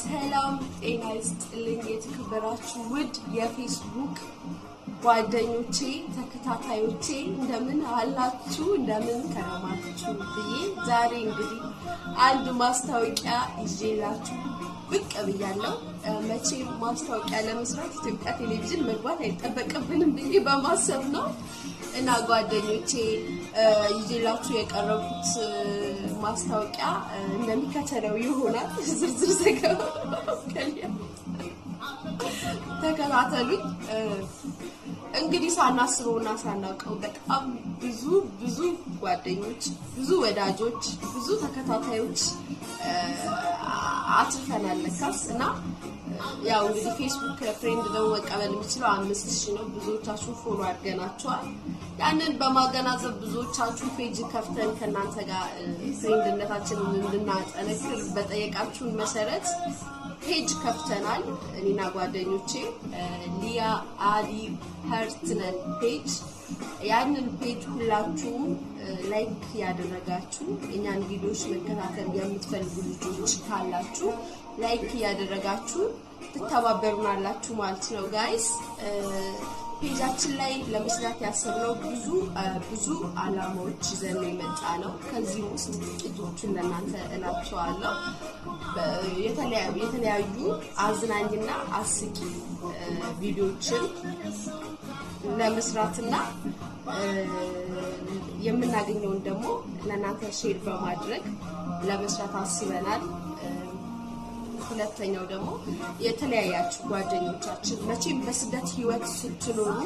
ሰላም ጤና ይስጥልኝ የተከበራችሁ ውድ የፌስቡክ ጓደኞቼ ተከታታዮቼ እንደምን አላችሁ እንደምን ከረማችሁ ብዬ ዛሬ እንግዲህ አንድ ማስታወቂያ ይዤላችሁ ብቅ ብያለሁ። መቼም ማስታወቂያ ለመስራት ኢትዮጵያ ቴሌቪዥን መግባት አይጠበቅብንም ብዬ በማሰብ ነው እና ጓደኞቼ ይዤላችሁ የቀረቡት ማስታወቂያ እንደሚከተለው ይሆናል። ዝርዝር ዘገባ ተከታተሉኝ። እንግዲህ ሳናስበውና ሳናውቀው በጣም ብዙ ጓደኞች፣ ብዙ ወዳጆች፣ ብዙ ተከታታዮች አትርፈናል ለካስ እና ያው እንግዲህ ፌስቡክ ፍሬንድ ደግሞ መቀበል የሚችለው 5000 ነው። ብዙዎቻችሁ ፎሎ አድርገናችኋል። ያንን በማገናዘብ ብዙዎቻችሁ ፔጅ ከፍተን ከናንተ ጋር ፍሬንድነታችንን እንድናጠነክር በጠየቃችሁን መሰረት ፔጅ ከፍተናል። እኔና ጓደኞቼ ሊያ አሊ ሀርትነን ፔጅ። ያንን ፔጅ ሁላችሁም ላይክ ያደረጋችሁ እኛን ቪዲዮዎች መከታተል የምትፈልጉ ልጆች ካላችሁ ላይክ ያደረጋችሁ ትተባበሩናላችሁ ማለት ነው ጋይስ። ፔጃችን ላይ ለመስራት ያሰብነው ብዙ አላማዎች ይዘን ነው የመጣ ነው። ከዚህ ውስጥ ጥቂቶቹን ለእናንተ እላቸዋለሁ። የተለያዩ አዝናኝና አስቂ ቪዲዮዎችን ለመስራትና የምናገኘውን ደግሞ ለእናንተ ሼር በማድረግ ለመስራት አስበናል። ሁለተኛው ደግሞ የተለያያችሁ ጓደኞቻችን መቼም በስደት ህይወት ስትኖሩ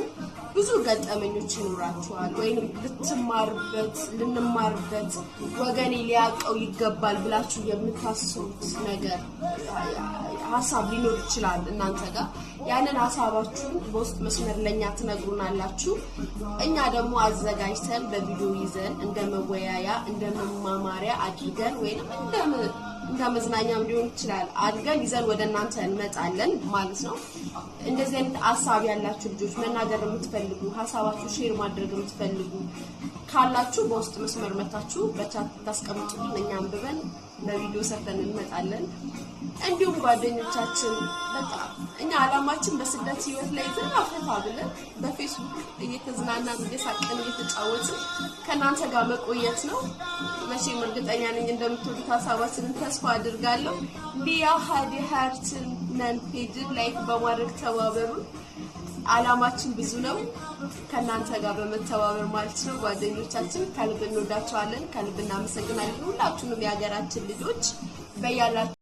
ብዙ ገጠመኞች ይኖራችኋል፣ ወይም ልንማርበት ወገኔ ሊያውቀው ይገባል ብላችሁ የምታስቡት ነገር ሀሳብ ሊኖር ይችላል እናንተ ጋር። ያንን ሀሳባችሁን በውስጥ መስመር ለኛ ትነግሩናላችሁ። እኛ ደግሞ አዘጋጅተን በቪዲዮ ይዘን እንደ መወያያ እንደ መማማሪያ አድርገን ወይንም እንደ መዝናኛም ሊሆን ይችላል አድርገን ይዘን ወደ እናንተ እንመጣለን ማለት ነው። እንደዚህ አይነት ሀሳብ ያላችሁ ልጆች መናገር የምትፈልጉ ሀሳባችሁ ሼር ማድረግ የምትፈልጉ ካላችሁ በውስጥ መስመር መታችሁ በቻት ታስቀምጡልን፣ እኛ አንብበን በቪዲዮ ሰርተን እንመጣለን። እንዲሁም ጓደኞቻችን በጣም እኛ አላማችን በስደት ህይወት ላይ ዘናፈታ ብለን በፌስቡክ እየተዝናናን እየሳቀን እየተጫወትን ከናንተ ጋር መቆየት ነው። መቼም እርግጠኛ ነኝ እንደምትወዱት ሀሳባችንን ተስፋ አድርጋለሁ። ሊያ አሊ ሀርትነን ፔጅን ላይክ በማድረግ ተባበሩን። አላማችን ብዙ ነው፣ ከናንተ ጋር በመተባበር ማለት ነው። ጓደኞቻችን ከልብ እንወዳቸዋለን፣ ከልብ እናመሰግናለን። ሁላችሁንም የሀገራችን ልጆች በያላችሁ